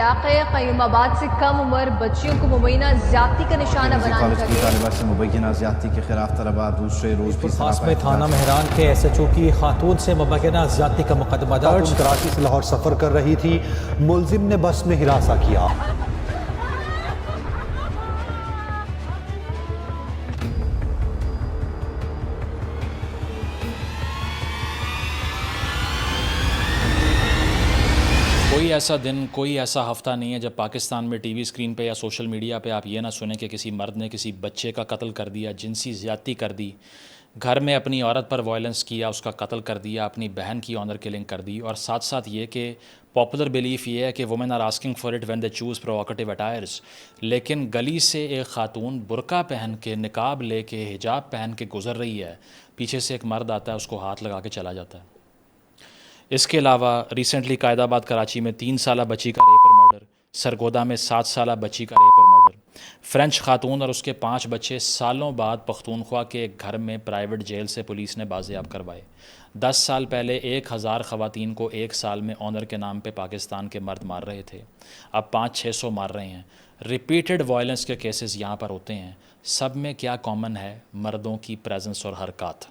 علاقے قیوم آباد سے کم عمر بچیوں کو مبینہ زیادتی کا نشانہ بنانے کالج کی طالبہ سے مبینہ زیادتی کے خلاف طلبہ دوسرے روز بھی خاص میں تھانہ مہران کے ایس ایچ او کی خاتون سے مبینہ زیادتی کا مقدمہ درج۔ کراچی سے لاہور سفر کر رہی تھی، ملزم نے بس میں ہراساں کیا۔ کوئی ایسا دن، کوئی ایسا ہفتہ نہیں ہے جب پاکستان میں ٹی وی اسکرین پہ یا سوشل میڈیا پہ آپ یہ نہ سنیں کہ کسی مرد نے کسی بچے کا قتل کر دیا، جنسی زیادتی کر دی، گھر میں اپنی عورت پر وائلنس کیا، اس کا قتل کر دیا، اپنی بہن کی آنر کلنگ کر دی، اور ساتھ ساتھ یہ کہ پاپولر بیلیف یہ ہے کہ women are asking for it when they choose provocative attires, لیکن گلی سے ایک خاتون برقع پہن کے، نقاب لے کے، حجاب پہن کے گزر رہی ہے، پیچھے سے ایک مرد آتا ہے، اس کو ہاتھ لگا کے چلا جاتا ہے۔ اس کے علاوہ ریسنٹلی قائد آباد کراچی میں 3 سالہ بچی کا ریپ اور مرڈر، سرگودا میں 7 سالہ بچی کا ریپ اور مرڈر، فرینچ خاتون اور اس کے 5 بچے سالوں بعد پختونخوا کے ایک گھر میں پرائیویٹ جیل سے پولیس نے بازیاب کروائے۔ 10 سال پہلے 1000 خواتین کو 1 سال میں آنر کے نام پہ پاکستان کے مرد مار رہے تھے، اب 500-600 مار رہے ہیں۔ ریپیٹڈ وائلنس کے کیسز یہاں پر ہوتے ہیں، سب میں کیا کامن ہے؟ مردوں کی پریزنس اور حرکات۔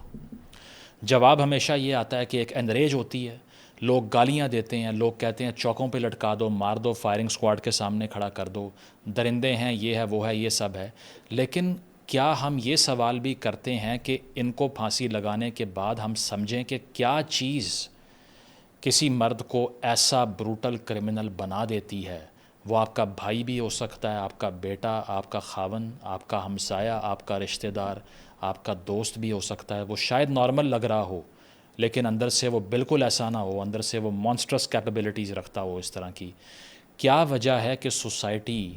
جواب ہمیشہ یہ آتا ہے کہ ایک انریج ہوتی ہے، لوگ گالیاں دیتے ہیں، لوگ کہتے ہیں چوکوں پہ لٹکا دو، مار دو، فائرنگ سکواڈ کے سامنے کھڑا کر دو، درندے ہیں، یہ ہے، وہ ہے، یہ سب ہے۔ لیکن کیا ہم یہ سوال بھی کرتے ہیں کہ ان کو پھانسی لگانے کے بعد ہم سمجھیں کہ کیا چیز کسی مرد کو ایسا بروٹل کرمنل بنا دیتی ہے؟ وہ آپ کا بھائی بھی ہو سکتا ہے، آپ کا بیٹا، آپ کا خاون، آپ کا ہمسایہ، آپ کا رشتہ دار، آپ کا دوست بھی ہو سکتا ہے۔ وہ شاید نارمل لگ رہا ہو، لیکن اندر سے وہ بالکل ایسا نہ ہو، اندر سے وہ مانسٹرس کیپیبلٹیز رکھتا ہو اس طرح کی۔ کیا وجہ ہے کہ سوسائٹی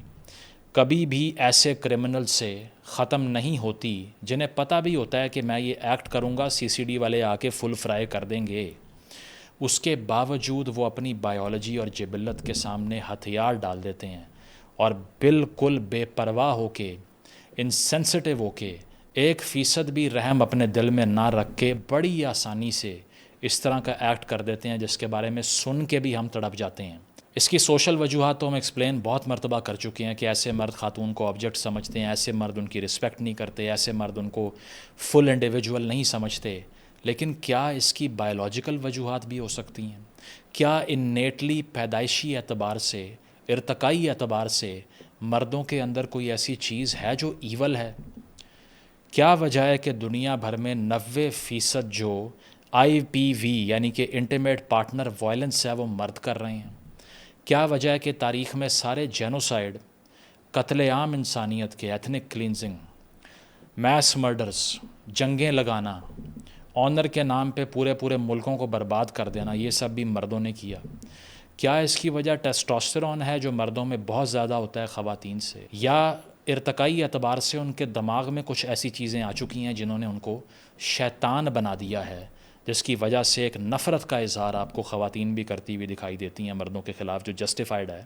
کبھی بھی ایسے کرمنل سے ختم نہیں ہوتی جنہیں پتہ بھی ہوتا ہے کہ میں یہ ایکٹ کروں گا، سی سی ڈی والے آ کے فل فرائی کر دیں گے، اس کے باوجود وہ اپنی بائیولوجی اور جبلت کے سامنے ہتھیار ڈال دیتے ہیں اور بالکل بے پرواہ ہو کے، انسینسٹیو ہو کے، 1% بھی رحم اپنے دل میں نہ رکھ کے بڑی آسانی سے اس طرح کا ایکٹ کر دیتے ہیں جس کے بارے میں سن کے بھی ہم تڑپ جاتے ہیں۔ اس کی سوشل وجوہات تو ہم ایکسپلین بہت مرتبہ کر چکے ہیں کہ ایسے مرد خاتون کو آبجیکٹ سمجھتے ہیں، ایسے مرد ان کی رسپیکٹ نہیں کرتے، ایسے مرد ان کو فل انڈیویجول نہیں سمجھتے۔ لیکن کیا اس کی بائیولوجیکل وجوہات بھی ہو سکتی ہیں؟ کیا انیٹلی پیدائشی اعتبار سے، ارتقائی اعتبار سے مردوں کے اندر کوئی ایسی چیز ہے جو ایول ہے؟ کیا وجہ ہے کہ دنیا بھر میں 90% جو IPV یعنی کہ انٹیمیٹ پارٹنر وائلنس ہے وہ مرد کر رہے ہیں؟ کیا وجہ ہے کہ تاریخ میں سارے جینوسائیڈ، قتل عام انسانیت کے، ایتھنک کلینزنگ، میس مرڈرز، جنگیں لگانا، آنر کے نام پہ پورے ملکوں کو برباد کر دینا، یہ سب بھی مردوں نے کیا؟ کیا اس کی وجہ ٹیسٹوسٹیرون ہے جو مردوں میں بہت زیادہ ہوتا ہے خواتین سے، یا ارتقائی اعتبار سے ان کے دماغ میں کچھ ایسی چیزیں آ چکی ہیں جنہوں نے ان کو شیطان بنا دیا ہے، جس کی وجہ سے ایک نفرت کا اظہار آپ کو خواتین بھی کرتی ہوئی دکھائی دیتی ہیں مردوں کے خلاف، جو جسٹیفائڈ ہے،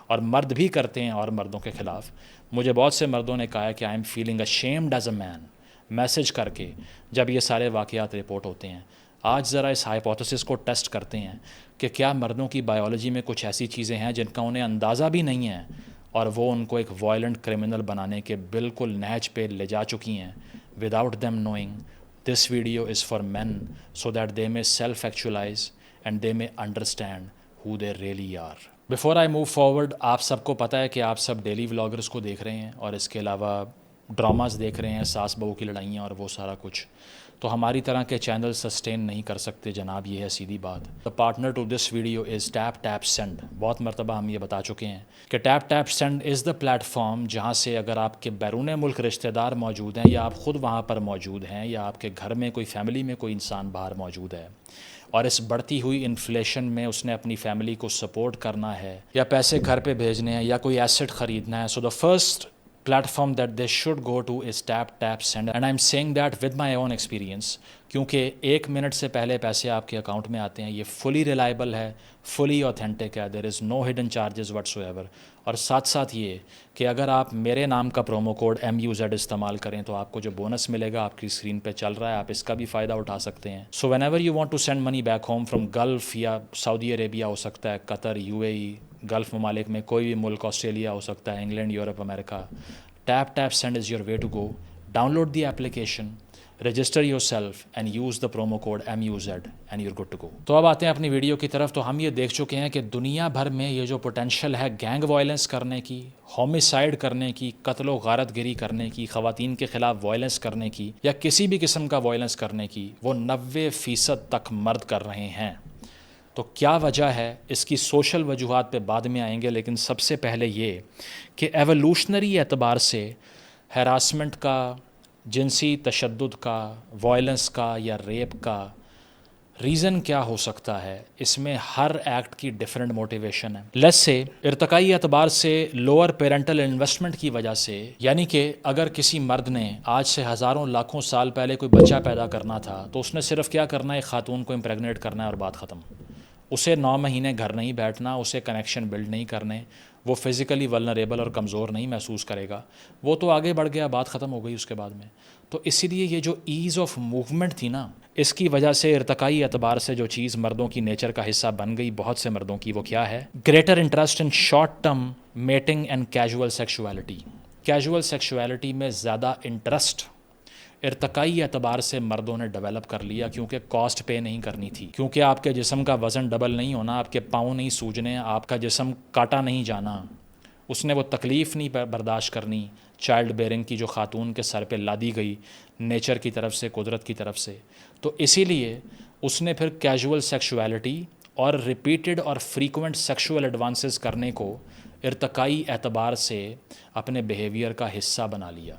اور مرد بھی کرتے ہیں اور مردوں کے خلاف۔ مجھے بہت سے مردوں نے کہا ہے کہ I am feeling ashamed as a man, message کر کے، جب یہ سارے واقعات رپورٹ ہوتے ہیں۔ آج ذرا اس ہائپوتھیسس کو ٹیسٹ کرتے ہیں کہ کیا مردوں کی بائیولوجی میں کچھ ایسی چیزیں ہیں جن کا انہیں اندازہ بھی نہیں ہے اور وہ ان کو ایک وائلنٹ کرمنل بنانے کے بالکل نہج پہ لے جا چکی ہیں without them knowing. This video is for men so that they may self actualize and they may understand who they really are. Before I move forward, آپ سب کو پتہ ہے کہ آپ سب ڈیلی ولاگرز کو دیکھ رہے ہیں اور اس کے علاوہ ڈراماز دیکھ رہے ہیں، ساس بہو کی لڑائیاں اور وہ سارا کچھ، تو ہماری طرح کے چینل سسٹین نہیں کر سکتے جناب، یہ ہے سیدھی بات۔ The partner to this video is Tap Tap Send. بہت مرتبہ ہم یہ بتا چکے ہیں کہ Tap Tap Send is the platform جہاں سے اگر آپ کے بیرون ملک رشتہ دار موجود ہیں، یا آپ خود وہاں پر موجود ہیں، یا آپ کے گھر میں کوئی فیملی میں کوئی انسان باہر موجود ہے، اور اس بڑھتی ہوئی انفلیشن میں اس نے اپنی فیملی کو سپورٹ کرنا ہے، یا پیسے گھر پہ بھیجنے ہیں، یا کوئی ایسٹ خریدنا ہے، so the first platform that they should go to is tap tap send, and I'm saying that with my own experience۔ کیونکہ 1 منٹ سے پہلے پیسے آپ کے اکاؤنٹ میں آتے ہیں. یہ فلی ریلائبل ہے, فلی اوتھینٹک ہے, دیر از نو ہڈن چارجز وٹس ایور. اور ساتھ ساتھ یہ کہ اگر آپ میرے نام کا پرومو کوڈ MUZ استعمال کریں تو آپ کو جو بونس ملے گا آپ کی اسکرین پہ چل رہا ہے, آپ اس کا بھی فائدہ اٹھا سکتے ہیں. So whenever you want to send money back home from Gulf, یا سعودی عربیہ ہو سکتا ہے, قطر, UAE, گلف ممالک میں کوئی بھی ملک, آسٹریلیا ہو سکتا ہے, انگلینڈ, یورپ, امریکہ, Tap Send is your way to go. Download the application, register yourself and use the promo code MUZ and your good to go. تو اب آتے ہیں اپنی ویڈیو کی طرف. تو ہم یہ دیکھ چکے ہیں کہ دنیا بھر میں یہ جو پوٹینشیل ہے گینگ وائلنس کرنے کی, ہومیسائڈ کرنے کی, قتل و غارت گری کرنے کی, خواتین کے خلاف وائلنس کرنے کی, یا کسی بھی قسم کا وائلنس کرنے کی, وہ 90% تک مرد کر رہے ہیں. تو کیا وجہ ہے اس کی؟ سوشل وجوہات پہ بعد میں آئیں گے, لیکن سب سے پہلے یہ کہ ایوولوشنری اعتبار سے ہراسمنٹ کا, جنسی تشدد کا, وائلنس کا یا ریپ کا ریزن کیا ہو سکتا ہے. اس میں ہر ایکٹ کی ڈیفرنٹ موٹیویشن ہے. لیٹس سے ارتقائی اعتبار سے لوور پیرنٹل انویسٹمنٹ کی وجہ سے, یعنی کہ اگر کسی مرد نے آج سے ہزاروں لاکھوں سال پہلے کوئی بچہ پیدا کرنا تھا تو اس نے صرف کیا کرنا ہے, ایک خاتون کو امپریگنیٹ کرنا ہے اور بات ختم. اسے 9 مہینے گھر نہیں بیٹھنا, اسے کنیکشن بلڈ نہیں کرنے, وہ فزیکلی ولنریبل اور کمزور نہیں محسوس کرے گا, وہ تو آگے بڑھ گیا, بات ختم ہو گئی اس کے بعد میں. تو اسی لیے یہ جو ایز آف موومنٹ تھی نا, اس کی وجہ سے ارتقائی اعتبار سے جو چیز مردوں کی نیچر کا حصہ بن گئی بہت سے مردوں کی, وہ کیا ہے؟ Greater interest in short term mating and casual sexuality. Casual sexuality میں زیادہ انٹرسٹ ارتقائی اعتبار سے مردوں نے ڈیولپ کر لیا, کیونکہ کاسٹ پے نہیں کرنی تھی, کیونکہ آپ کے جسم کا وزن ڈبل نہیں ہونا, آپ کے پاؤں نہیں سوجنے, آپ کا جسم کاٹا نہیں جانا, اس نے وہ تکلیف نہیں برداشت کرنی چائلڈ بیئرنگ کی جو خاتون کے سر پہ لادی گئی نیچر کی طرف سے, قدرت کی طرف سے. تو اسی لیے اس نے پھر کیجول سیکشولیٹی اور ریپیٹڈ اور فریکوینٹ سیکشول ایڈوانسز کرنے کو ارتقائی اعتبار سے اپنے بیہیویئر کا حصہ بنا لیا.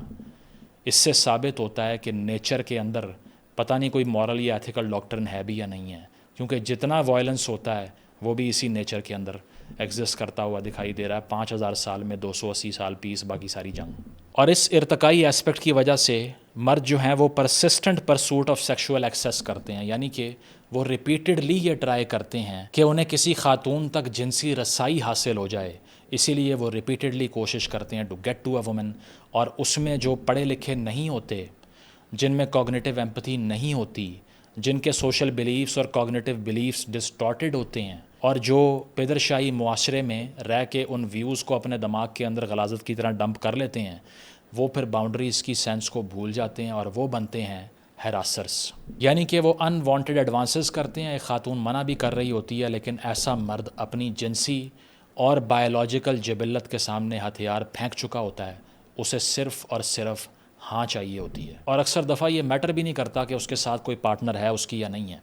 اس سے ثابت ہوتا ہے کہ نیچر کے اندر پتہ نہیں کوئی مورل یا ایتھیکل ڈاکٹرن ہے بھی یا نہیں ہے, کیونکہ جتنا وائلنس ہوتا ہے وہ بھی اسی نیچر کے اندر ایگزسٹ کرتا ہوا دکھائی دے رہا ہے. 5000 سال میں 280 سال پیس, باقی ساری جنگ. اور اس ارتقائی ایسپیکٹ کی وجہ سے مرد جو ہیں وہ persistent pursuit of sexual access کرتے ہیں, یعنی کہ وہ ریپیٹڈلی یہ ٹرائی کرتے ہیں کہ انہیں کسی خاتون تک جنسی رسائی حاصل ہو جائے. اسی لیے وہ ریپیٹڈلی کوشش کرتے ہیں to get to a woman. اور اس میں جو پڑھے لکھے نہیں ہوتے, جن میں کوگنیٹیو ایمپتھی نہیں ہوتی, جن کے سوشل بلیفس اور کوگنیٹیو بلیفس ڈسٹارٹیڈ ہوتے ہیں, اور جو پیدرشاہی معاشرے میں رہ کے ان ویوز کو اپنے دماغ کے اندر غلاظت کی طرح ڈمپ کر لیتے ہیں, وہ پھر باؤنڈریز کی سینس کو بھول جاتے ہیں اور وہ بنتے ہیں ہیراسرس. یعنی کہ وہ ان وانٹیڈ ایڈوانسز کرتے ہیں. ایک خاتون منع بھی کر رہی ہوتی ہے, لیکن ایسا مرد اپنی جنسی اور بایولوجیکل جبلت کے سامنے ہتھیار پھینک چکا ہوتا ہے, اسے صرف اور صرف ہاں چاہیے ہوتی ہے. اور اکثر دفعہ یہ میٹر بھی نہیں کرتا کہ اس کے ساتھ کوئی پارٹنر ہے اس کی یا نہیں ہے,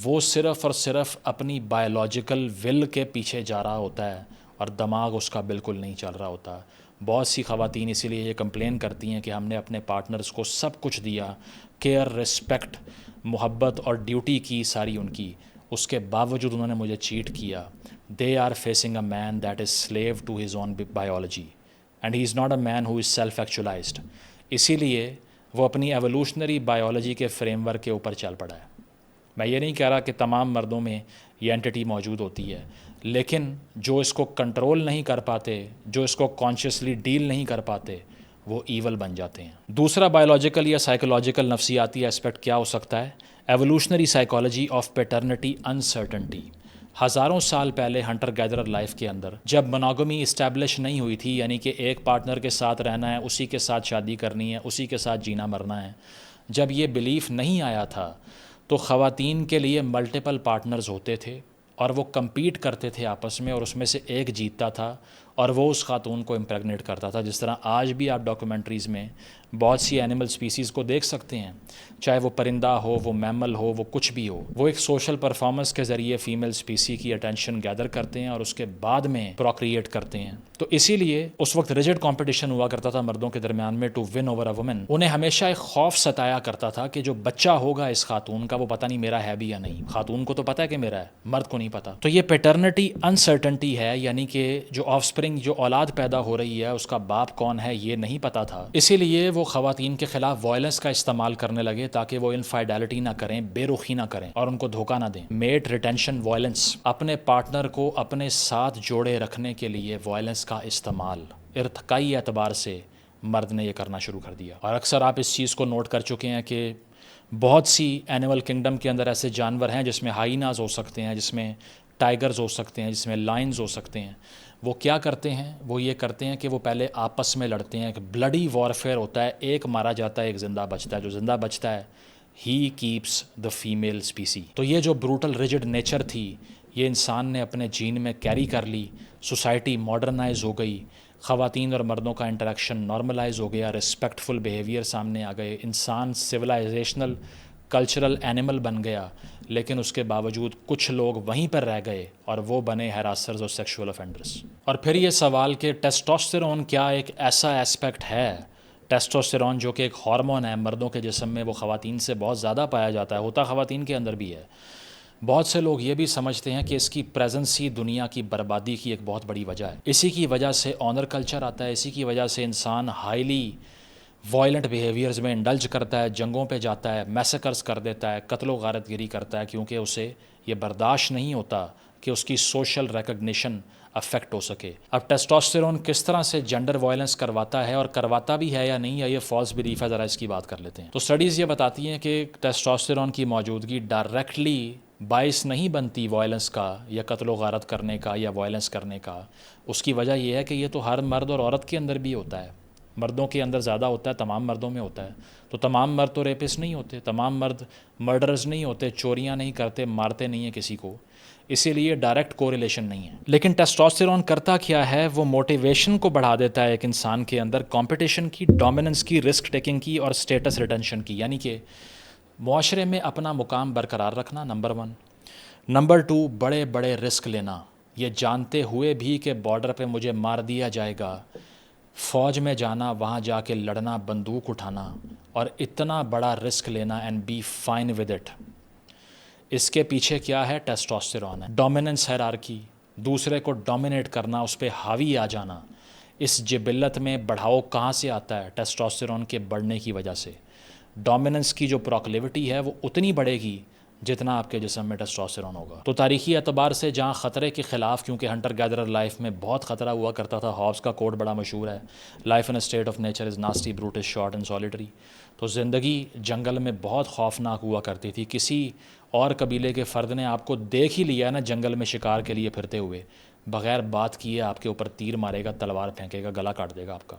وہ صرف اور صرف اپنی بایولوجیکل ول کے پیچھے جا رہا ہوتا ہے اور دماغ اس کا بالکل نہیں چل رہا ہوتا. بہت سی خواتین اسی لیے یہ کمپلین کرتی ہیں کہ ہم نے اپنے پارٹنرز کو سب کچھ دیا, کیئر, رسپیکٹ, محبت اور ڈیوٹی کی ساری ان کی, اس کے باوجود انہوں نے مجھے چیٹ کیا. They are facing a man that is slave to his own biology and he is not a man who is self actualized. اسی لیے وہ اپنی ایوولوشنری بایولوجی کے فریم ورک کے اوپر چل پڑا ہے. میں یہ نہیں کہہ رہا کہ تمام مردوں میں یہ اینٹی موجود ہوتی ہے, لیکن جو اس کو کنٹرول نہیں کر پاتے, جو اس کو کانشیسلی ڈیل نہیں کر پاتے, وہ ایول بن جاتے ہیں. دوسرا بایولوجیکل یا سائیکولوجیکل نفسیاتی ایسپیکٹ کیا ہو سکتا ہے؟ Evolutionary psychology of paternity uncertainty. ہزاروں سال پہلے ہنٹر گیدرر لائف کے اندر جب منوگمی اسٹیبلش نہیں ہوئی تھی, یعنی کہ ایک پارٹنر کے ساتھ رہنا ہے, اسی کے ساتھ شادی کرنی ہے, اسی کے ساتھ جینا مرنا ہے, جب یہ بلیف نہیں آیا تھا تو خواتین کے لیے ملٹیپل پارٹنرز ہوتے تھے اور وہ کمپیٹ کرتے تھے آپس میں, اور اس میں سے ایک جیتتا تھا اور وہ اس خاتون کو امپریگنیٹ کرتا تھا. جس طرح آج بھی آپ ڈاکومنٹریز میں بہت سی اینیمل سپیسیز کو دیکھ سکتے ہیں, چاہے وہ پرندہ ہو, وہ میمل ہو, وہ کچھ بھی ہو, وہ ایک سوشل پرفارمنس کے ذریعے فیمیل سپیسی کی اٹینشن گیدر کرتے ہیں اور اس کے بعد میں پروکریٹ کرتے ہیں. تو اسی لیے اس وقت ریجڈ کمپٹیشن ہوا کرتا تھا مردوں کے درمیان میں to win over a woman. انہیں ہمیشہ ایک خوف ستایا کرتا تھا کہ جو بچہ ہوگا اس خاتون کا, وہ پتہ نہیں میرا ہے بھی یا نہیں. خاتون کو تو پتہ ہے کہ میرا ہے, مرد کو نہیں پتہ. تو یہ پیٹرنٹی انسرٹنٹی ہے, یعنی کہ جو آف اسپرنگ انکلوڈنگ جو اولاد پیدا ہو رہی ہے اس کا باپ کون ہے یہ نہیں پتہ تھا. اسی لیے وہ خواتین کے خلاف وائلنس کا استعمال کرنے لگے تاکہ وہ انفائڈیلٹی نہ کریں, بے رخی نہ کریں اور ان کو دھوکہ نہ دیں. میٹ ریٹینشن وائلنس, اپنے پارٹنر کو اپنے ساتھ جوڑے رکھنے کے لیے وائلنس کا استعمال ارتقائی اعتبار سے مرد نے یہ کرنا شروع کر دیا. اور اکثر آپ اس چیز کو نوٹ کر چکے ہیں کہ بہت سی اینیمل کنگڈم کے اندر ایسے جانور ہیں جس میں ہائیناز ہو سکتے ہیں, جس میں ٹائیگرز ہو سکتے ہیں, جس میں لائنز ہو سکتے ہیں. وہ کیا کرتے ہیں, وہ یہ کرتے ہیں کہ وہ پہلے آپس میں لڑتے ہیں, ایک بلڈی وارفیئر ہوتا ہے, ایک مارا جاتا ہے ایک زندہ بچتا ہے, جو زندہ بچتا ہے he keeps the female species. تو یہ جو بروٹل ریجڈ نیچر تھی یہ انسان نے اپنے جین میں کیری کر لی. سوسائٹی ماڈرنائز ہو گئی, خواتین اور مردوں کا انٹریکشن نارملائز ہو گیا, رسپیکٹفل بیہیویئر سامنے آ گئے, انسان سویلائزیشنل کلچرل اینیمل بن گیا. لیکن اس کے باوجود کچھ لوگ وہیں پر رہ گئے اور وہ بنے ہراسرز اور سیکشول افینڈرز. اور پھر یہ سوال کہ ٹیسٹوسٹیرون کیا ایک ایسا ایسپیکٹ ہے, ٹیسٹوسٹیرون جو کہ ایک ہارمون ہے مردوں کے جسم میں, وہ خواتین سے بہت زیادہ پایا جاتا ہے, ہوتا خواتین کے اندر بھی ہے. بہت سے لوگ یہ بھی سمجھتے ہیں کہ اس کی پریزنس ہی دنیا کی بربادی کی ایک بہت بڑی وجہ ہے. اسی کی وجہ سے آنر کلچر آتا ہے, اسی کی وجہ سے انسان ہائیلی وائلنٹ بیہیویئرز میں انڈلج کرتا ہے, جنگوں پہ جاتا ہے, میسیکرز کر دیتا ہے, قتل و غارت گری کرتا ہے, کیونکہ اسے یہ برداشت نہیں ہوتا کہ اس کی سوشل ریکگنیشن افیکٹ ہو سکے. اب ٹیسٹوسٹیرون کس طرح سے جنڈر وائلنس کرواتا ہے, اور کرواتا بھی ہے یا نہیں, یا یہ فالس بلیف ہے, ذرا اس کی بات کر لیتے ہیں. تو اسٹڈیز یہ بتاتی ہیں کہ ٹیسٹوسٹیرون کی موجودگی ڈائریکٹلی باعث نہیں بنتی وائلنس کا یا قتل و غارت کرنے کا یا وائلنس کرنے کا. اس کی وجہ یہ ہے کہ یہ تو ہر مرد اور عورت کے اندر بھی ہوتا ہے. مردوں کے اندر زیادہ ہوتا ہے, تمام مردوں میں ہوتا ہے. تو تمام مرد تو ریپس نہیں ہوتے, تمام مرد مرڈرز نہیں ہوتے, چوریاں نہیں کرتے, مارتے نہیں ہیں کسی کو, اسی لیے ڈائریکٹ کوریلیشن نہیں ہے. لیکن ٹیسٹوسٹیرون کرتا کیا ہے, وہ موٹیویشن کو بڑھا دیتا ہے ایک انسان کے اندر, کمپٹیشن کی, ڈومیننس کی, رسک ٹیکنگ کی اور اسٹیٹس ریٹینشن کی. یعنی کہ معاشرے میں اپنا مقام برقرار رکھنا, نمبر 1. نمبر 2, بڑے بڑے رسک لینا, یہ جانتے ہوئے بھی کہ بارڈر پہ مجھے مار دیا جائے گا, فوج میں جانا, وہاں جا کے لڑنا, بندوق اٹھانا اور اتنا بڑا رسک لینا and be fine with it. اس کے پیچھے کیا ہے, ٹیسٹوسٹیرون ہے. ڈومیننس ہیرارکی, دوسرے کو ڈومینیٹ کرنا, اس پہ حاوی آ جانا. اس جبلت میں بڑھاؤ کہاں سے آتا ہے, ٹیسٹوسٹیرون کے بڑھنے کی وجہ سے. ڈومیننس کی جو پروکلیوٹی ہے وہ اتنی بڑھے گی جتنا آپ کے جسم میں ٹیسٹوسٹیرون ہوگا. تو تاریخی اعتبار سے جہاں خطرے کے خلاف, کیونکہ ہنٹر گیدرر لائف میں بہت خطرہ ہوا کرتا تھا, ہابس کا کوڈ بڑا مشہور ہے, life in a state of nature is nasty, brutish, short and solitary. تو زندگی جنگل میں بہت خوفناک ہوا کرتی تھی. کسی اور قبیلے کے فرد نے آپ کو دیکھ ہی لیا نا جنگل میں شکار کے لیے پھرتے ہوئے, بغیر بات کیے آپ کے اوپر تیر مارے گا, تلوار پھینکے گا, گلا کاٹ دے گا آپ کا.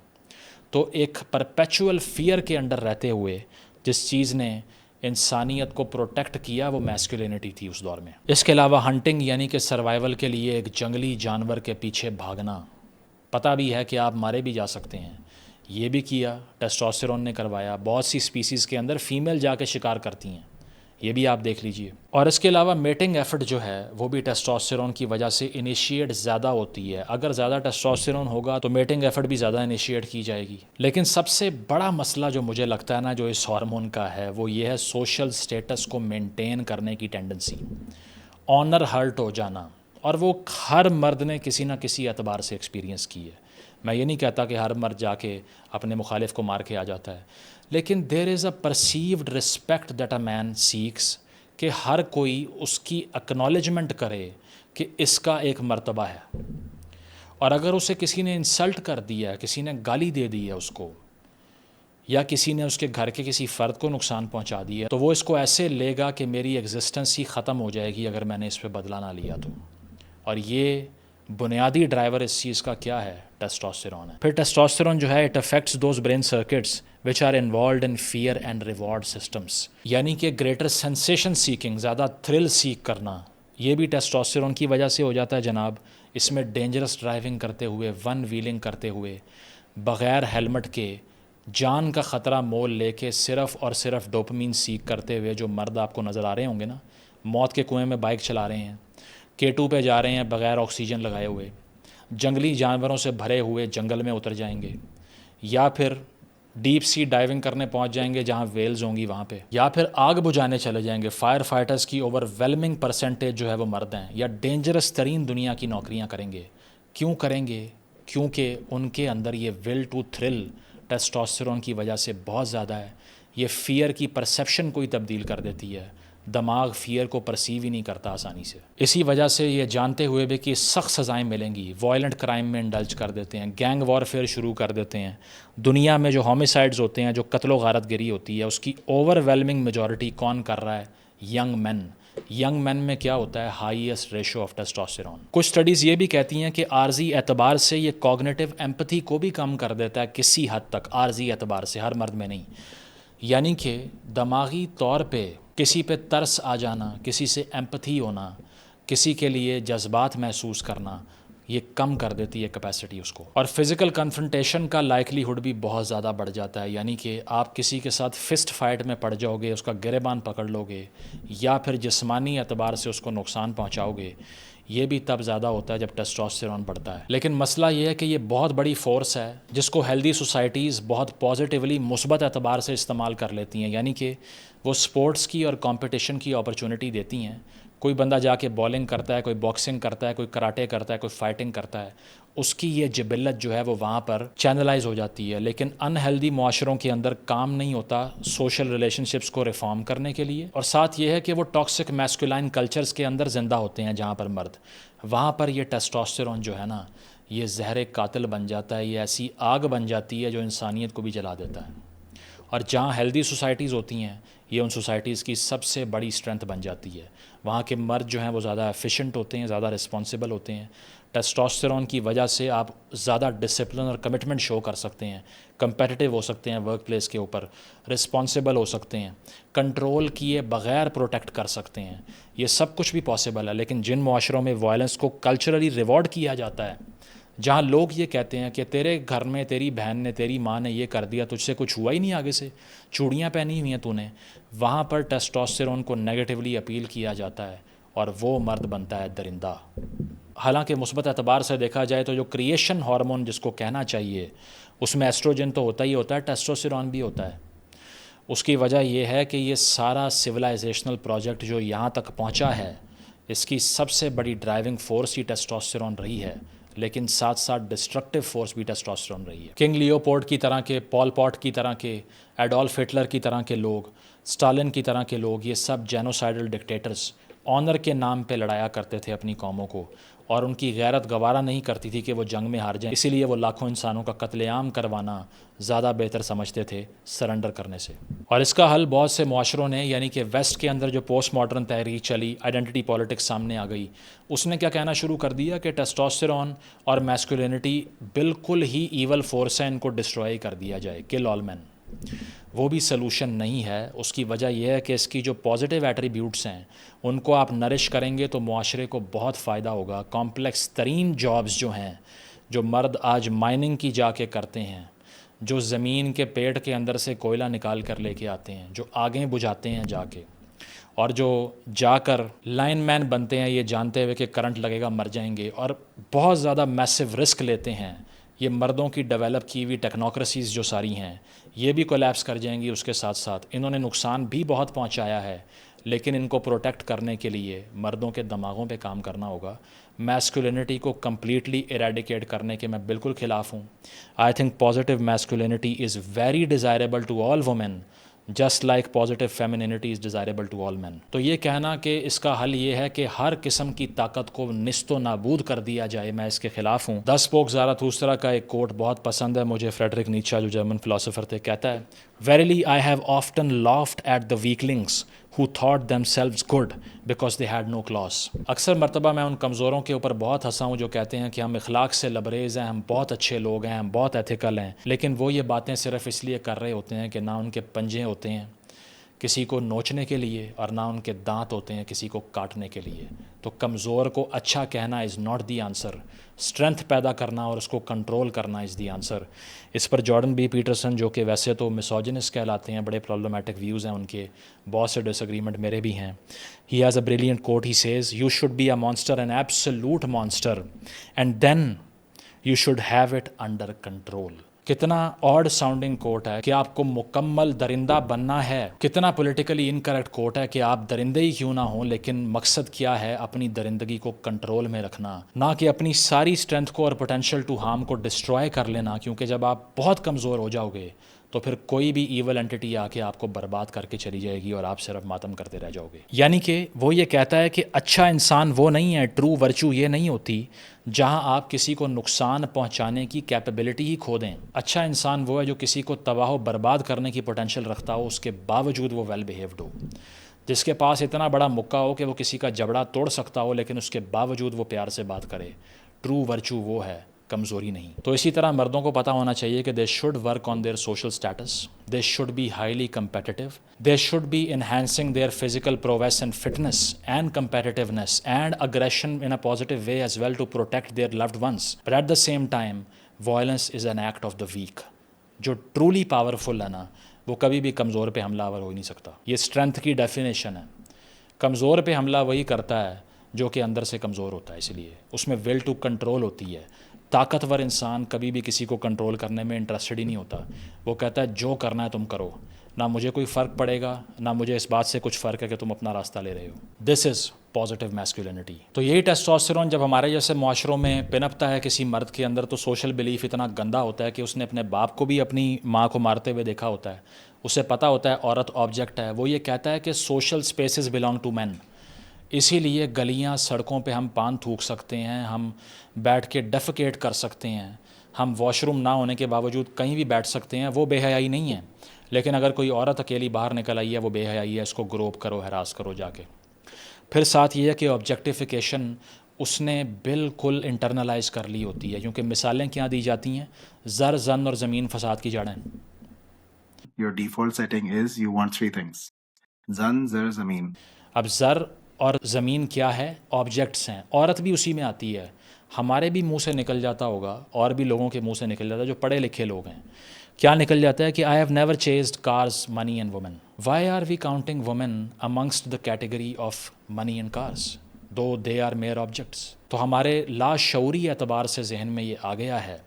تو ایک پرپیچول فیئر کے انڈر رہتے ہوئے جس چیز نے انسانیت کو پروٹیکٹ کیا وہ میسکولینٹی تھی اس دور میں. اس کے علاوہ ہنٹنگ یعنی کہ سروائیول کے لیے ایک جنگلی جانور کے پیچھے بھاگنا, پتہ بھی ہے کہ آپ مارے بھی جا سکتے ہیں, یہ بھی کیا, ٹیسٹوسٹیرون نے کروایا. بہت سی سپیسیز کے اندر فیمیل جا کے شکار کرتی ہیں, یہ بھی آپ دیکھ لیجئے. اور اس کے علاوہ میٹنگ ایفرٹ جو ہے وہ بھی ٹیسٹوسٹیرون کی وجہ سے انیشیٹ زیادہ ہوتی ہے. اگر زیادہ ٹیسٹوسٹیرون ہوگا تو میٹنگ ایفرٹ بھی زیادہ انیشیٹ کی جائے گی. لیکن سب سے بڑا مسئلہ جو مجھے لگتا ہے نا جو اس ہارمون کا ہے وہ یہ ہے سوشل سٹیٹس کو مینٹین کرنے کی ٹینڈنسی, آنر ہرٹ ہو جانا. اور وہ ہر مرد نے کسی نہ کسی اعتبار سے ایکسپیرینس کی ہے. میں یہ نہیں کہتا کہ ہر مرد جا کے اپنے مخالف کو مار کے آ جاتا ہے, لیکن there is a perceived respect that a man seeks, کہ ہر کوئی اس کی اکنالجمنٹ کرے کہ اس کا ایک مرتبہ ہے. اور اگر اسے کسی نے انسلٹ کر دیا ہے, کسی نے گالی دے دی ہے اس کو, یا کسی نے اس کے گھر کے کسی فرد کو نقصان پہنچا دیا ہے, تو وہ اس کو ایسے لے گا کہ میری ایگزسٹنس ہی ختم ہو جائے گی اگر میں نے اس پہ بدلہ نہ لیا تو. اور یہ بنیادی ڈرائیور اس چیز کا کیا ہے, ٹیسٹوسٹیرون ہے. پھر ٹیسٹوسٹیرون جو ہے it affects those brain circuits which are involved in fear and reward systems, یعنی کہ گریٹر سینسیشن سیکنگ, زیادہ تھرل سیک کرنا, یہ بھی ٹیسٹوسٹیرون کی وجہ سے ہو جاتا ہے جناب. اس میں ڈینجرس ڈرائیونگ کرتے ہوئے, ون ویلنگ کرتے ہوئے, بغیر ہیلمٹ کے, جان کا خطرہ مول لے کے صرف اور صرف ڈوپامین سیک کرتے ہوئے جو مرد آپ کو نظر آ رہے ہوں گے نا, موت کے کنویں میں بائک چلا رہے ہیں, K2 پہ جا رہے ہیں بغیر آکسیجن لگائے ہوئے, جنگلی جانوروں سے بھرے ہوئے جنگل میں اتر جائیں گے, یا پھر ڈیپ سی ڈائیونگ کرنے پہنچ جائیں گے جہاں ویلز ہوں گی وہاں پہ, یا پھر آگ بجھانے چلے جائیں گے. فائر فائٹرز کی اوور ویلمنگ پرسنٹیج جو ہے وہ مرد ہیں, یا ڈینجرس ترین دنیا کی نوکریاں کریں گے. کیوں کریں گے؟ کیونکہ ان کے اندر یہ ول ٹو تھرل ٹیسٹوسٹیرون کی وجہ سے بہت زیادہ ہے. یہ فیئر کی پرسیپشن کو ہی تبدیل کر دیتی ہے. دماغ فیئر کو پرسیو ہی نہیں کرتا آسانی سے. اسی وجہ سے یہ جانتے ہوئے بھی کہ سخت سزائیں ملیں گی وائلنٹ کرائم میں انڈلج کر دیتے ہیں, گینگ وارفیئر شروع کر دیتے ہیں. دنیا میں جو ہومیسائڈز ہوتے ہیں, جو قتل و غارت گری ہوتی ہے, اس کی اوور ویلمنگ میجورٹی کون کر رہا ہے؟ Young man. ینگ مین میں کیا ہوتا ہے؟ Highest ratio of testosterone. کچھ سٹڈیز یہ بھی کہتی ہیں کہ عارضی اعتبار سے یہ کوگنیٹو ایمپتھی کو بھی کم کر دیتا ہے کسی حد تک, عارضی اعتبار سے, ہر مرد میں نہیں. یعنی کہ دماغی طور پہ کسی پہ ترس آ جانا, کسی سے ایمپتھی ہونا, کسی کے لیے جذبات محسوس کرنا, یہ کم کر دیتی ہے کیپیسٹی اس کو. اور فزیکل کنفرنٹیشن کا لائکلی ہوڈ بھی بہت زیادہ بڑھ جاتا ہے. یعنی کہ آپ کسی کے ساتھ فسٹ فائٹ میں پڑ جاؤ گے, اس کا گریبان پکڑ لو گے, یا پھر جسمانی اعتبار سے اس کو نقصان پہنچاؤ گے, یہ بھی تب زیادہ ہوتا ہے جب ٹیسٹوسٹیرون بڑھتا ہے. لیکن مسئلہ یہ ہے کہ یہ بہت بڑی فورس ہے جس کو ہیلدی سوسائٹیز بہت پازیٹیولی مثبت اعتبار سے استعمال کر لیتی ہیں. یعنی کہ وہ سپورٹس کی اور کمپٹیشن کی اپرچونٹی دیتی ہیں. کوئی بندہ جا کے بالنگ کرتا ہے, کوئی باکسنگ کرتا ہے, کوئی کراٹے کرتا ہے, کوئی فائٹنگ کرتا ہے, اس کی یہ جبلت جو ہے وہ وہاں پر چینلائز ہو جاتی ہے. لیکن ان ہیلدی معاشروں کے اندر کام نہیں ہوتا سوشل ریلیشن شپس کو ریفارم کرنے کے لیے. اور ساتھ یہ ہے کہ وہ ٹاکسک میسکولائن کلچرز کے اندر زندہ ہوتے ہیں جہاں پر مرد, وہاں پر یہ ٹیسٹوسٹیرون جو ہے نا, یہ زہر قاتل بن جاتا ہے. یہ ایسی آگ بن جاتی ہے جو انسانیت کو بھی جلا دیتا ہے. اور جہاں ہیلدی سوسائٹیز ہوتی ہیں, یہ ان سوسائٹیز کی سب سے بڑی اسٹرینتھ بن جاتی ہے. وہاں کے مرد جو ہیں وہ زیادہ ایفیشینٹ ہوتے ہیں, زیادہ رسپانسیبل ہوتے ہیں. ٹیسٹوسٹیرون کی وجہ سے آپ زیادہ ڈسپلن اور کمٹمنٹ شو کر سکتے ہیں, کمپیٹیٹیو ہو سکتے ہیں ورک پلیس کے اوپر, رسپانسیبل ہو سکتے ہیں, کنٹرول کیے بغیر پروٹیکٹ کر سکتے ہیں. یہ سب کچھ بھی پاسبل ہے. لیکن جن معاشروں میں وائلنس کو کلچرلی ریوارڈ کیا جاتا ہے, جہاں لوگ یہ کہتے ہیں کہ تیرے گھر میں تیری بہن نے, تیری ماں نے یہ کر دیا, تجھ سے کچھ ہوا ہی نہیں, آگے سے چوڑیاں پہنی ہوئی ہیں تو نے, وہاں پر ٹیسٹوسٹیرون کو نیگیٹیولی اپیل کیا جاتا ہے اور وہ مرد بنتا ہے درندہ. حالانکہ مثبت اعتبار سے دیکھا جائے تو جو کریشن ہارمون جس کو کہنا چاہیے, اس میں ایسٹروجن تو ہوتا ہی ہوتا ہے, ٹیسٹوسٹیرون بھی ہوتا ہے. اس کی وجہ یہ ہے کہ یہ سارا سویلائزیشنل پروجیکٹ جو یہاں تک پہنچا ہے, اس کی سب سے بڑی ڈرائیونگ فورس ہی ٹیسٹوسٹیرون رہی ہے. لیکن ساتھ ساتھ ڈسٹرکٹیو فورس بھی ٹیسٹوسٹیرون رہی ہے. کنگ لیوپولڈ کی طرح کے, پال پاٹ کی طرح کے, ایڈولف ہٹلر کی طرح کے لوگ, اسٹالن کی طرح کے لوگ, یہ سب جینوسائیڈل ڈکٹیٹرز آنر کے نام پہ لڑایا کرتے تھے اپنی قوموں کو, اور ان کی غیرت گوارا نہیں کرتی تھی کہ وہ جنگ میں ہار جائیں. اسی لیے وہ لاکھوں انسانوں کا قتل عام کروانا زیادہ بہتر سمجھتے تھے سرنڈر کرنے سے. اور اس کا حل بہت سے معاشروں نے, یعنی کہ ویسٹ کے اندر جو پوسٹ ماڈرن تحریک چلی, آئیڈینٹی پالیٹکس سامنے آ گئی, اس نے کیا کہنا شروع کر دیا کہ ٹیسٹوسٹیرون اور میسکولینٹی بالکل ہی ایول فورس ہے, ان کو ڈسٹروائے کر دیا جائے, کل آل مین. وہ بھی سلوشن نہیں ہے. اس کی وجہ یہ ہے کہ اس کی جو پازیٹیو ایٹریبیوٹس ہیں ان کو آپ نرش کریں گے تو معاشرے کو بہت فائدہ ہوگا. کمپلیکس ترین جابز جو ہیں, جو مرد آج مائننگ کی جا کے کرتے ہیں, جو زمین کے پیٹ کے اندر سے کوئلہ نکال کر لے کے آتے ہیں, جو آگیں بجھاتے ہیں جا کے, اور جو جا کر لائن مین بنتے ہیں یہ جانتے ہوئے کہ کرنٹ لگے گا مر جائیں گے, اور بہت زیادہ میسو رسک لیتے ہیں, یہ مردوں کی ڈیولپ کی ہوئی ٹیکنوکریسیز جو ساری ہیں یہ بھی کولیپس کر جائیں گی. اس کے ساتھ ساتھ انہوں نے نقصان بھی بہت پہنچایا ہے, لیکن ان کو پروٹیکٹ کرنے کے لیے مردوں کے دماغوں پہ کام کرنا ہوگا. میسکولینٹی کو کمپلیٹلی ایریڈیکیٹ کرنے کے میں بالکل خلاف ہوں. I think positive masculinity is very desirable to all women, just like positive femininity is desirable to all men. تو یہ کہنا کہ اس کا حل یہ ہے کہ ہر قسم کی طاقت کو نیست و نابود کر دیا جائے, میں اس کے خلاف ہوں. دا اسپوک زاراتھوسٹرا کا ایک کوٹ بہت پسند ہے مجھے, فریڈرک نیچا جو جرمن فلاسفر تھے, کہتا ہے, verily I have often laughed at the weaklings who thought themselves good because they had no claws. اکثر مرتبہ میں ان کمزوروں کے اوپر بہت ہنسا ہوں جو کہتے ہیں کہ ہم اخلاق سے لبریز ہیں, ہم بہت اچھے لوگ ہیں, ہم بہت ایتھیکل ہیں, لیکن وہ یہ باتیں صرف اس لیے کر رہے ہوتے ہیں کہ نہ ان کے پنجے ہوتے ہیں کسی کو نوچنے کے لیے, اور نہ ان کے دانت ہوتے ہیں کسی کو کاٹنے کے لیے. تو کمزور کو اچھا کہنا is not the answer, strength پیدا کرنا اور اس کو کنٹرول کرنا از دی آنسر. اس پر جارڈن بی پیٹرسن جو کہ ویسے تو مسوجنسٹ کہلاتے ہیں, بڑے پرابلمٹک ویوز ہیں ان کے, بہت سے ڈس ایگریمنٹ میرے بھی ہیں. He has a brilliant quote, he says, you should be a monster, an absolute monster, and then you should have it under control. کتنا آڈ ساؤنڈنگ کوٹ ہے کہ آپ کو مکمل درندہ بننا ہے. کتنا پولیٹیکلی انکریکٹ کوٹ ہے کہ آپ درندے ہی کیوں نہ ہوں لیکن مقصد کیا ہے اپنی درندگی کو کنٹرول میں رکھنا, نہ کہ اپنی ساری اسٹرینتھ کو اور پوٹینشیل ٹو ہارم کو ڈسٹروائے کر لینا, کیونکہ جب آپ بہت کمزور ہو جاؤ گے تو پھر کوئی بھی ایول اینٹی آ کے آپ کو برباد کر کے چلی جائے گی اور آپ صرف ماتم کرتے رہ جاؤ گے. یعنی کہ وہ یہ کہتا ہے کہ اچھا انسان وہ نہیں ہے, ٹرو ورچو یہ نہیں ہوتی جہاں آپ کسی کو نقصان پہنچانے کی کیپیبلٹی ہی کھو دیں. اچھا انسان وہ ہے جو کسی کو تباہ و برباد کرنے کی پوٹینشیل رکھتا ہو, اس کے باوجود وہ ویل بیہیوڈ ہو, جس کے پاس اتنا بڑا مکہ ہو کہ وہ کسی کا جبڑا توڑ سکتا ہو لیکن اس کے باوجود وہ پیار سے بات کرے. ٹرو ورچو وہ ہے, کمزوری نہیں. تو اسی طرح مردوں کو پتہ ہونا چاہیے کہ they should work on their social status, they should be highly competitive, they should be enhancing their physical progress and fitness and competitiveness and aggression in a positive way as well to protect their loved ones, but at the same time violence is an act of the weak. جو truly powerful ہے نا وہ کبھی بھی کمزور پہ حملہ آور ہو ہی نہیں سکتا. یہ اسٹرینتھ کی ڈیفینیشن ہے. کمزور پہ حملہ وہی کرتا ہے جو کہ اندر سے کمزور ہوتا ہے, اس لیے اس میں ول ٹو کنٹرول ہوتی ہے. طاقتور انسان کبھی بھی کسی کو کنٹرول کرنے میں انٹرسٹڈ ہی نہیں ہوتا. وہ کہتا ہے جو کرنا ہے تم کرو, نہ مجھے کوئی فرق پڑے گا, نہ مجھے اس بات سے کچھ فرق ہے کہ تم اپنا راستہ لے رہے ہو. دس از پازیٹیو میسکولینٹی. تو یہی ٹیسٹوسٹیرون جب ہمارے جیسے معاشروں میں پنپتا ہے کسی مرد کے اندر, تو سوشل بلیف اتنا گندا ہوتا ہے کہ اس نے اپنے باپ کو بھی اپنی ماں کو مارتے ہوئے دیکھا ہوتا ہے. اسے پتہ ہوتا ہے عورت آبجیکٹ ہے. وہ یہ کہتا ہے کہ سوشل اسپیسز بلانگ ٹو مین, اسی لیے گلیاں سڑکوں پہ ہم پان تھوک سکتے ہیں, ہم بیٹھ کے ڈیفیکیٹ کر سکتے ہیں, ہم واش روم نہ ہونے کے باوجود کہیں بھی بیٹھ سکتے ہیں. وہ بے حیائی نہیں ہے. لیکن اگر کوئی عورت اکیلی باہر نکل آئی ہے وہ بے حیائی ہے, اس کو گروپ کرو, ہراس کرو جا کے. پھر ساتھ یہ ہے کہ آبجیکٹیفیکیشن اس نے بالکل انٹرنلائز کر لی ہوتی ہے, کیونکہ مثالیں کیا دی جاتی ہیں, زر, زن اور زمین فساد کی جڑیں. Your default setting is you want three things. Zan, zar, zameen. اب زر اور زمین کیا ہے؟ آبجیکٹس ہیں. عورت بھی اسی میں آتی ہے. ہمارے بھی منہ سے نکل جاتا ہوگا اور بھی لوگوں کے منہ سے نکل جاتا ہے جو پڑھے لکھے لوگ ہیں. کیا نکل جاتا ہے کہ I have never chased cars, money and women. Why are we counting women amongst the category of money and cars though they are mere objects? تو ہمارے لاشعوری اعتبار سے ذہن میں یہ آ گیا ہے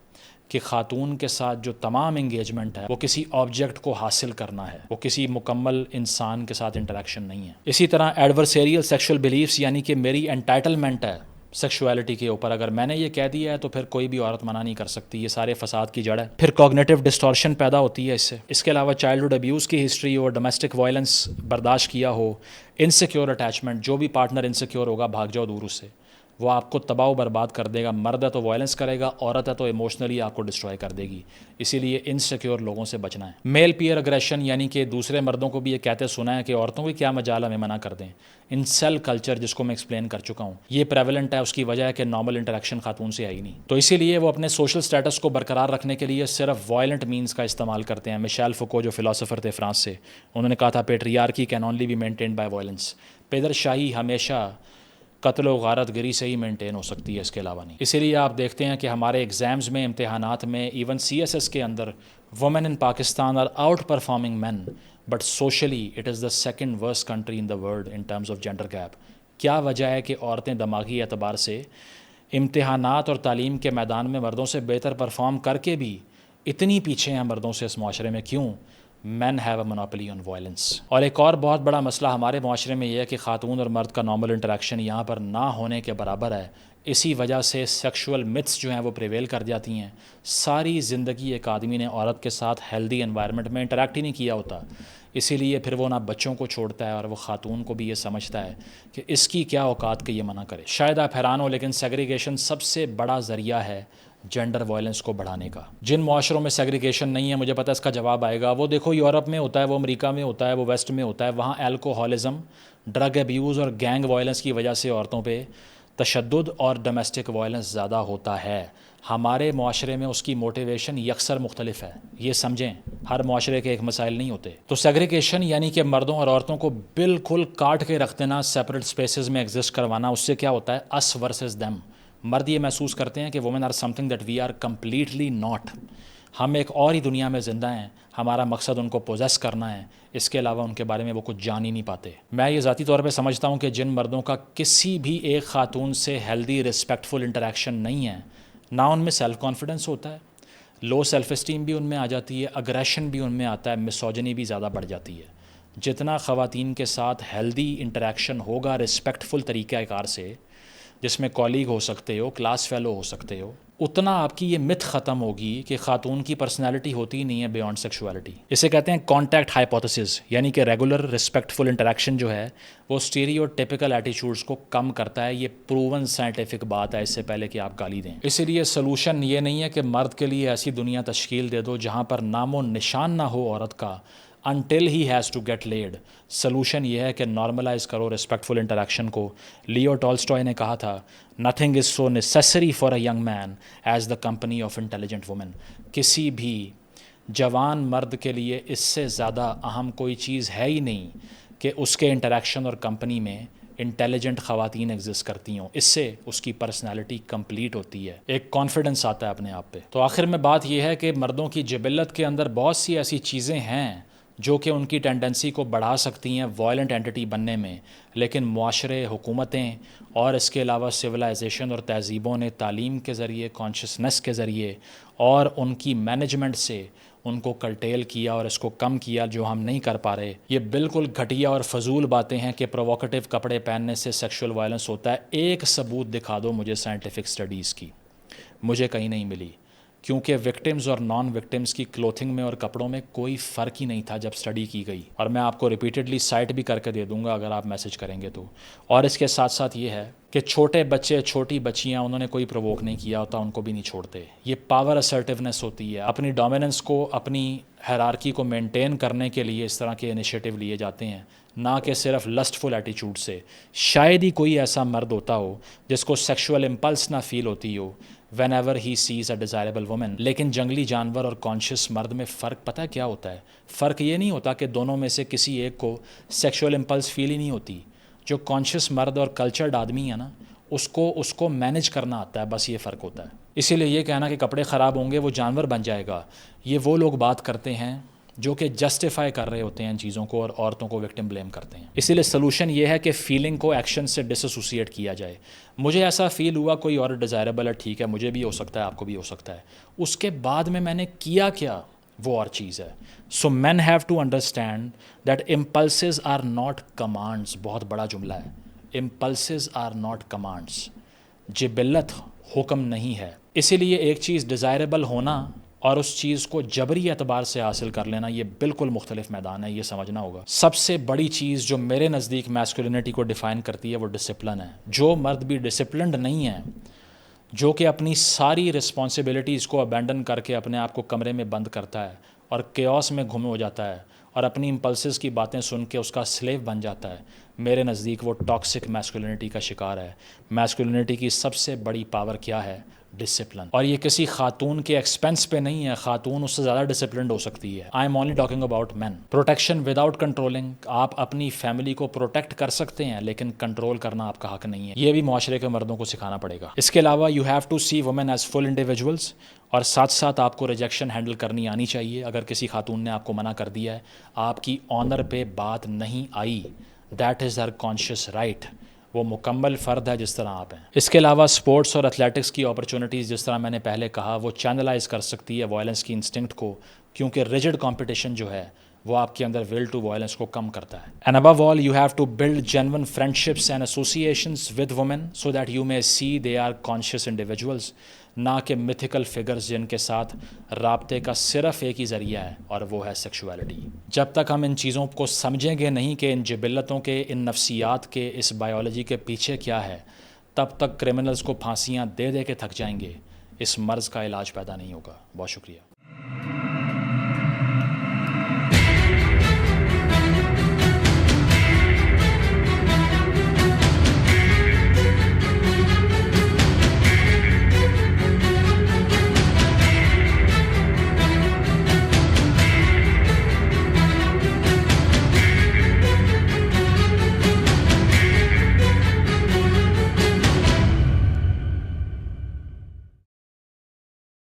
کہ خاتون کے ساتھ جو تمام انگیجمنٹ ہے وہ کسی آبجیکٹ کو حاصل کرنا ہے, وہ کسی مکمل انسان کے ساتھ انٹریکشن نہیں ہے. اسی طرح ایڈورسیریل سیکشل بلیفس, یعنی کہ میری انٹائٹلمنٹ ہے سیکشولیٹی کے اوپر, اگر میں نے یہ کہہ دیا ہے تو پھر کوئی بھی عورت منع نہیں کر سکتی. یہ سارے فساد کی جڑ ہے. پھر کوگنیٹو ڈسٹورشن پیدا ہوتی ہے اس سے. اس کے علاوہ چائلڈہڈ ابیوز کی ہسٹری ہو, ڈومیسٹک وائلنس برداشت کیا ہو, انسیکیور اٹیچمنٹ, جو بھی پارٹنر انسیکیور ہوگا بھاگ جاؤ دور اس سے, وہ آپ کو تباہ و برباد کر دے گا. مرد ہے تو وائلنس کرے گا, عورت ہے تو ایموشنلی آپ کو ڈسٹرائے کر دے گی. اسی لیے انسیکیور لوگوں سے بچنا ہے. میل پیئر اگریشن, یعنی کہ دوسرے مردوں کو بھی یہ کہتے سنا ہے کہ عورتوں کو کیا مجال ہمیں منع کر دیں. انسیل کلچر جس کو میں ایکسپلین کر چکا ہوں, یہ پریولنٹ ہے. اس کی وجہ ہے کہ نارمل انٹریکشن خاتون سے ہے ہی نہیں. تو اسی لیے وہ اپنے سوشل سٹیٹس کو برقرار رکھنے کے لیے صرف وائلنٹ مینس کا استعمال کرتے ہیں. مشیل فوکو جو فلاسفر تھے فرانس سے, انہوں نے کہا تھا patriarchy can only be maintained by violence. پیدر شاہی ہمیشہ قتل و غارت گری سے ہی مینٹین ہو سکتی ہے, اس کے علاوہ نہیں. اسی لیے آپ دیکھتے ہیں کہ ہمارے ایگزامز میں, امتحانات میں, ایون CSS کے اندر women in Pakistan are outperforming men, but socially it is the second worst country in the world in terms of gender gap. کیا وجہ ہے کہ عورتیں دماغی اعتبار سے امتحانات اور تعلیم کے میدان میں مردوں سے بہتر پرفارم کر کے بھی اتنی پیچھے ہیں مردوں سے اس معاشرے میں؟ کیوں؟ Men have a monopoly on violence. اور ایک اور بہت بڑا مسئلہ ہمارے معاشرے میں یہ ہے کہ خاتون اور مرد کا نارمل انٹریکشن یہاں پر نہ ہونے کے برابر ہے. اسی وجہ سے سیکشول متس جو ہیں وہ پریویل کر جاتی ہیں. ساری زندگی ایک آدمی نے عورت کے ساتھ ہیلدی انوائرمنٹ میں انٹریکٹ ہی نہیں کیا ہوتا, اسی لیے پھر وہ نہ بچوں کو چھوڑتا ہے اور وہ خاتون کو بھی یہ سمجھتا ہے کہ اس کی کیا اوقات کہ یہ منع کرے. شاید آپ حیران ہو, لیکن سیگریگیشن سب سے بڑا ذریعہ ہے جینڈر وائلنس کو بڑھانے کا. جن معاشروں میں سیگریگیشن نہیں ہے, مجھے پتہ ہے اس کا جواب آئے گا, وہ دیکھو یورپ میں ہوتا ہے, وہ امریکہ میں ہوتا ہے, وہ ویسٹ میں ہوتا ہے. وہاں الکوہولزم, ڈرگ ایبیوز اور گینگ وائلنس کی وجہ سے عورتوں پہ تشدد اور ڈومیسٹک وائلنس زیادہ ہوتا ہے. ہمارے معاشرے میں اس کی موٹیویشن یکسر مختلف ہے. یہ سمجھیں, ہر معاشرے کے ایک مسائل نہیں ہوتے. تو سیگریگیشن یعنی کہ مردوں اور عورتوں کو بالکل کاٹ کے رکھ دینا, سیپریٹ اسپیسز میں ایگزسٹ کروانا. اس سے کیا ہوتا ہے, اس ورسز دیم. مرد یہ محسوس کرتے ہیں کہ women are something that we are completely not. ہم ایک اور ہی دنیا میں زندہ ہیں, ہمارا مقصد ان کو پوزیس کرنا ہے, اس کے علاوہ ان کے بارے میں وہ کچھ جان ہی نہیں پاتے. میں یہ ذاتی طور پہ سمجھتا ہوں کہ جن مردوں کا کسی بھی ایک خاتون سے ہیلدی رسپیکٹفل انٹریکشن نہیں ہے, نہ ان میں سیلف کانفیڈنس ہوتا ہے, لو سیلف اسٹیم بھی ان میں آ جاتی ہے, اگریشن بھی ان میں آتا ہے, مسوجنی بھی زیادہ بڑھ جاتی ہے. جتنا خواتین کے ساتھ ہیلدی انٹریکشن ہوگا رسپیکٹفل طریقہ کار سے, جس میں کالیگ ہو سکتے ہو, کلاس فیلو ہو سکتے ہو, اتنا آپ کی یہ متھ ختم ہوگی کہ خاتون کی پرسنالٹی ہوتی ہی نہیں ہے بیونڈ سیکشوالٹی. اسے کہتے ہیں کانٹیکٹ ہائپوتھسس, یعنی کہ ریگولر رسپیکٹفل انٹریکشن جو ہے وہ اسٹیریو ٹیپیکل ایٹیچیوڈس کو کم کرتا ہے. یہ پروون سائنٹیفک بات ہے, اس سے پہلے کہ آپ گالی دیں. اسی لیے سلوشن یہ نہیں ہے کہ مرد کے لیے ایسی دنیا تشکیل دے دو جہاں پر نام و نشان نہ ہو عورت کا until he has to get laid. Solution یہ ہے کہ نارملائز کرو رسپیکٹفل انٹریکشن کو. لیو ٹالسٹوائے نے کہا تھا nothing is so necessary for a young man as the company of intelligent women. کسی بھی جوان مرد کے لیے اس سے زیادہ اہم کوئی چیز ہے ہی نہیں کہ اس کے انٹریکشن اور کمپنی میں انٹیلیجنٹ خواتین ایگزسٹ کرتی ہوں. اس سے اس کی پرسنالٹی کمپلیٹ ہوتی ہے, ایک کانفیڈنس آتا ہے اپنے آپ پہ. تو آخر میں بات یہ ہے کہ مردوں کی جبلت کے اندر بہت سی ایسی چیزیں ہیں جو کہ ان کی ٹینڈنسی کو بڑھا سکتی ہیں وائلنٹ اینٹی بننے میں, لیکن معاشرے, حکومتیں اور اس کے علاوہ سویلائزیشن اور تہذیبوں نے تعلیم کے ذریعے, کانشسنس کے ذریعے اور ان کی مینجمنٹ سے ان کو کرٹیل کیا اور اس کو کم کیا, جو ہم نہیں کر پا رہے. یہ بالکل گھٹیا اور فضول باتیں ہیں کہ پرووکیٹو کپڑے پہننے سے سیکشول وائلنس ہوتا ہے. ایک ثبوت دکھا دو مجھے سائنٹیفک سٹڈیز کی, مجھے کہیں نہیں ملی, کیونکہ وکٹمز اور نان وکٹمز کی کلوتھنگ میں اور کپڑوں میں کوئی فرق ہی نہیں تھا جب سٹڈی کی گئی. اور میں آپ کو ریپیٹڈلی سائٹ بھی کر کے دے دوں گا اگر آپ میسج کریں گے تو. اور اس کے ساتھ ساتھ یہ ہے کہ چھوٹے بچے, چھوٹی بچیاں, انہوں نے کوئی پرووک نہیں کیا ہوتا, ان کو بھی نہیں چھوڑتے. یہ پاور اسرٹیونیس ہوتی ہے, اپنی ڈومیننس کو, اپنی ہیرارکی کو مینٹین کرنے کے لیے اس طرح کے انیشیٹو لیے جاتے ہیں, نہ کہ صرف لسٹفل ایٹیچیوڈ سے. شاید ہی کوئی ایسا مرد ہوتا ہو جس کو سیکشول امپلس نہ فیل ہوتی ہو whenever he sees a desirable woman. لیکن جنگلی جانور اور کانشیس مرد میں فرق پتہ کیا ہوتا ہے؟ فرق یہ نہیں ہوتا کہ دونوں میں سے کسی ایک کو سیکشول امپلس فیل ہی نہیں ہوتی. جو کانشیس مرد اور کلچرڈ آدمی ہے نا, اس کو مینج کرنا آتا ہے, بس یہ فرق ہوتا ہے. اسی لیے یہ کہنا کہ کپڑے خراب ہوں گے وہ جانور بن جائے گا, یہ وہ لوگ بات کرتے ہیں جو کہ جسٹیفائی کر رہے ہوتے ہیں ان چیزوں کو اور عورتوں کو وکٹم بلیم کرتے ہیں. اسی لیے سلوشن یہ ہے کہ فیلنگ کو ایکشن سے ڈس ایسوسیٹ کیا جائے. مجھے ایسا فیل ہوا, کوئی اور ڈیزائربل ہے, ٹھیک ہے, مجھے بھی ہو سکتا ہے, آپ کو بھی ہو سکتا ہے, اس کے بعد میں نے کیا کیا وہ اور چیز ہے. So men have to understand that impulses are not commands. بہت بڑا جملہ ہے, امپلسز آر ناٹ کمانڈس. جبلت حکم نہیں ہے. اسی لیے ایک چیز ڈیزائربل ہونا اور اس چیز کو جبری اعتبار سے حاصل کر لینا, یہ بالکل مختلف میدان ہے, یہ سمجھنا ہوگا. سب سے بڑی چیز جو میرے نزدیک میسکولینٹی کو ڈیفائن کرتی ہے وہ ڈسپلن ہے. جو مرد بھی ڈسپلنڈ نہیں ہے, جو کہ اپنی ساری رسپانسبلٹیز کو ابینڈن کر کے اپنے آپ کو کمرے میں بند کرتا ہے اور کیوس میں گم ہو جاتا ہے اور اپنی امپلسز کی باتیں سن کے اس کا سلیو بن جاتا ہے, میرے نزدیک وہ ٹاکسک میسکولینٹی کا شکار ہے. میسکولینٹی کی سب سے بڑی پاور کیا ہے؟ ڈسپلن. اور یہ کسی خاتون کے ایکسپینس پہ نہیں ہے, خاتون اس سے زیادہ ڈسپلنڈ ہو سکتی ہے. I am only talking about men. Protection without controlling. آپ اپنی فیملی کو پروٹیکٹ کر سکتے ہیں لیکن کنٹرول کرنا آپ کا حق نہیں ہے. یہ بھی معاشرے کے مردوں کو سکھانا پڑے گا. اس کے علاوہ you have to see women as full individuals, اور ساتھ ساتھ آپ کو ریجیکشن ہینڈل کرنی آنی چاہیے. اگر کسی خاتون نے آپ کو منع کر دیا ہے, آپ کی آنر پہ بات نہیں آئی, that is her conscious right. وہ مکمل فرد ہے جس طرح آپ ہیں. اس کے علاوہ سپورٹس اور ایتھلیٹکس کی اپرچونٹیز, جس طرح میں نے پہلے کہا, وہ چینلائز کر سکتی ہے وائلنس کی انسٹنکٹ کو, کیونکہ ریجڈ کمپٹیشن جو ہے وہ آپ کے اندر ول ٹو وائلنس کو کم کرتا ہے. And above all you have to build genuine friendships and associations with women so that you may see they are conscious individuals, نہ کہ میتھیکل فگرز جن کے ساتھ رابطے کا صرف ایک ہی ذریعہ ہے اور وہ ہے سیکشولیٹی. جب تک ہم ان چیزوں کو سمجھیں گے نہیں کہ ان جبلتوں کے, ان نفسیات کے, اس بایولوجی کے پیچھے کیا ہے, تب تک کرمنلز کو پھانسیاں دے دے کے تھک جائیں گے. اس مرض کا علاج پیدا نہیں ہوگا. بہت شکریہ.